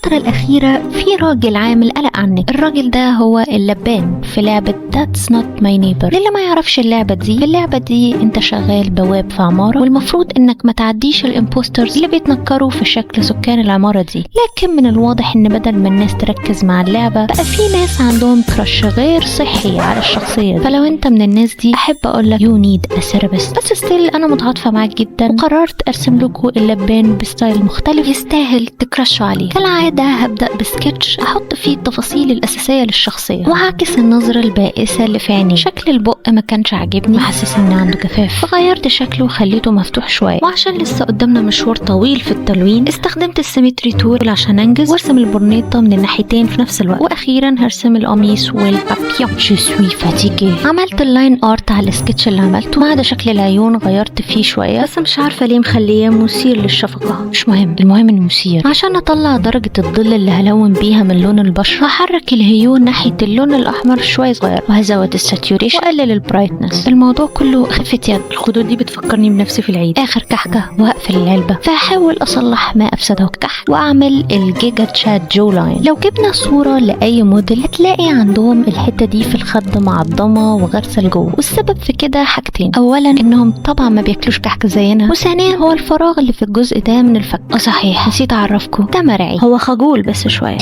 الفترة الأخيرة في راجل عامل قلق عنك. الراجل ده هو اللبان في لعبة That's Not My Neighbor. للي ما يعرفش اللعبة دي، في اللعبة دي انت شغال بواب في عمارة، والمفروض انك ما تعديش الامبوسترز اللي بيتنكروا في شكل سكان العمارة دي. لكن من الواضح ان بدل ما الناس تركز مع اللعبة، بقى في ناس عندهم كراش غير صحي على الشخصية دي. فلو انت من الناس دي احب اقولك you need a therapist. بس ستيل انا متعاطفة معاك جدا، وقررت ارسم لكم اللبان بستايل مختلف يستاهل تكرشوا عليه. كالعادة هبدأ بسكتش احط فيه التفاصيل الاساسية للشخصية، وهعكس النظرة البائسة اللي في عينيه. شكل البق ما كانش عاجبني، محسس ان عنده جفاف، فغيرت شكله وخليته مفتوح شوية. وعشان لسه قدامنا مشوار طويل في التلوين، استخدمت السيمتري تول عشان انجز وارسم البورنيطة من الناحيتين في نفس الوقت. واخيرا هرسم القميص والبابيون. جو سوي فاتيكي. عملت اللاين ارت على السكتش اللي عملته، ما عدا شكل العيون غيرت فيه شوية، بس مش عارفة ليه مخليه مثير للشفقة. مش مهم، المهم انه مثير. عشان اطلع درجة الظل اللي هلون بيها من لون البشرة، هحرك الهيون ناحية اللون الاحمر شوية صغير، وهزود الساتوريشن واقلل البرايتنس. الموضوع كله خفة يد. الخدود دي بتفكرني بنفسي في العيد. اخر كحكة وهقفل العلبة، فهحاول اصلح ما افسده الكحك واعمل الجيجا تشات جو لاين. لو جبنا صورة لاي موديل هتلاقي عندهم الحتة دي في الخد معضمة وغرسة لجوه، والسبب في كده حاجتين. اولا انهم طبعا ما بياكلوش كحك زينا، وثانيا هو الفراغ اللي في الجزء ده من الفك. صحيح نسيت اعرفكم، ده مرعي، هو خجول بس شوية.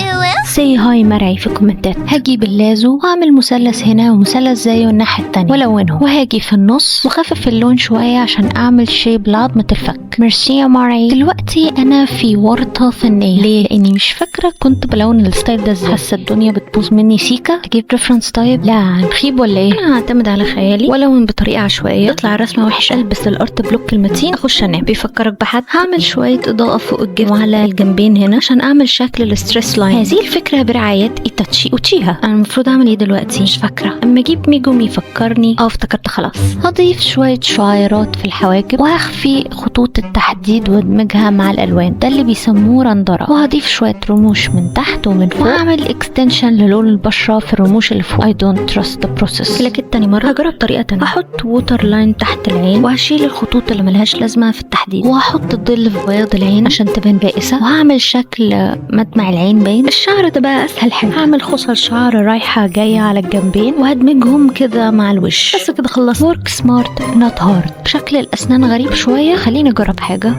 سي هاي مرعي في الكومنتات. هجيب اللازو واعمل مثلث هنا ومثلث زيه الناحية التانية ولونهم، وهاجي في النص وخفف اللون شوية عشان اعمل شيب لعظمة الفك. ميرسي يا مرعي. دلوقتي انا في ورطة فنية. ليه؟ لاني مش فاكرة كنت بلون الستايل ده ازاي. حاسة الدنيا بتبوظ مني سيكا. اجيب ريفرنس طيب؟ لا هنخيب ولا ايه؟ انا هعتمد على خيالي ولون بطريقة عشوائية. يطلع الرسمة وحش، البس الارت بلوك المتين، اخش انام. بيفكرك بحد؟ هعمل شوية اضاءة فوق الجفن وعلى الجنبين هنا عشان اعمل شكل الستريس لاين. هذه الفكرة برعاية ايتاتشي اوتشيها. انا المفروض اعمل ايه دلوقتي؟ مش فاكرة. اما اجيب ميجومي يفكرني. افتكرت خلاص. هضيف شوية شعيرات في الحواجب، وهخفي خطوط التحديد وادمجها مع الالوان، ده اللي بيسموه رندرة. وهضيف شوية رموش من تحت ومن فوق، وهعمل اكستنشن للون البشرة في الرموش اللي فوق. I don't trust the process. لكن تاني مرة هجرب طريقة تانية. هحط ووتر لاين تحت العين، وهشيل الخطوط اللي ملهاش لازمة في التحديد، وهحط الظل في بياض العين عشان تبان بائسة، وهعمل شكل مدمع العين باين. الشعر ده بقى اسهل حاجة. هعمل خصل شعر رايحة جاية على الجنبين، وهدمجهم كده مع الوش. بس كده خلصت. work smart not hard. شكل الاسنان غريب شوية، خليني اجرب حاجة.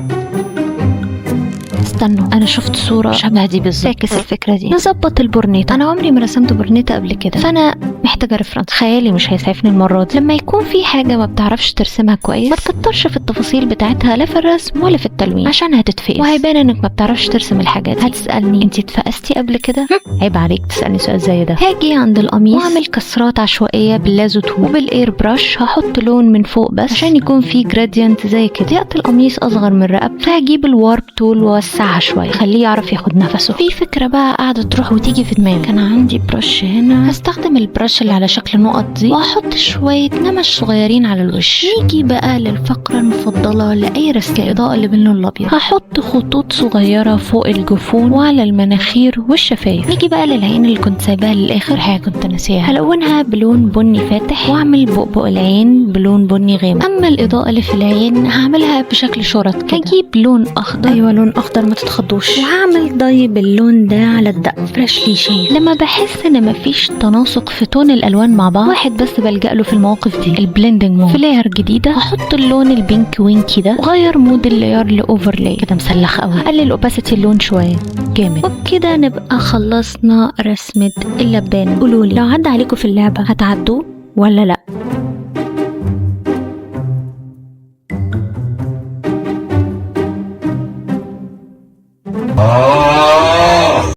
استنوا، انا شفت صورة شبه دي بالظبط. فاكس الفكرة دي. نظبط البورنيطة. انا عمري ما رسمت بورنيطة قبل كده، فانا محتاجة ريفرنس. خيالي مش هيسعفني المرة دي. لما يكون في حاجة ما بتعرفش ترسمها كويس، ما تكترش في التفاصيل بتاعتها، لا في الرسم ولا في التلوين، عشان هتتفقس وهيبان انك ما بتعرفش ترسم الحاجات. هتسألني انتي اتفقستي قبل كده؟ عيب عليك تسألني سؤال زي ده. هاجي عند القميص واعمل كسرات عشوائية باللازو تول، وبالاير براش هحط لون من فوق بس عشان يكون في جراديانت زي كده. ضيقة القميص اصغر من رقبته، فهجيب الوارب تول ووسعها شوية، خليه يعرف ياخد نفسه. في فكرة بقى قاعدة تروح وتيجي في دماغي. كان عندي برش هنا، هستخدم البرش اللي على شكل نقط دي، واحط شوية نمش صغيرين على الوش. نيجي بقى للفقرة المفضلة لأي رسم، الإضاءة اللي باللون الأبيض. هحط خطوط صغيرة فوق الجفون وعلى المناخير والشفايف. نيجي بقى للعين اللي كنت سايباها للآخر، حاجة كنت ناسيها. هلونها بلون بني فاتح، واعمل بؤبؤ العين بلون بني غامق. أما الإضاءة اللي في العين هعملها بشكل شرط كده. هجيب لون أخضر، أيوة لون أخضر ما تتخضوش، وهعمل ضي باللون ده على الدق فريشلي شيد. لما بحس ان مفيش تناسق في تون الالوان مع بعض، واحد بس بلجأ له في المواقف دي، البلندنج مود. في لاير جديده هحط اللون البينك وينكي ده، وغير مود اللاير لاوفرلاي كده مسلخ قوي. هقلل اوباسيتي اللون شويه جامد، وبكده نبقى خلصنا رسمه اللبان. قولولي لو عدى عليكم في اللعبه هتعدوه ولا لا؟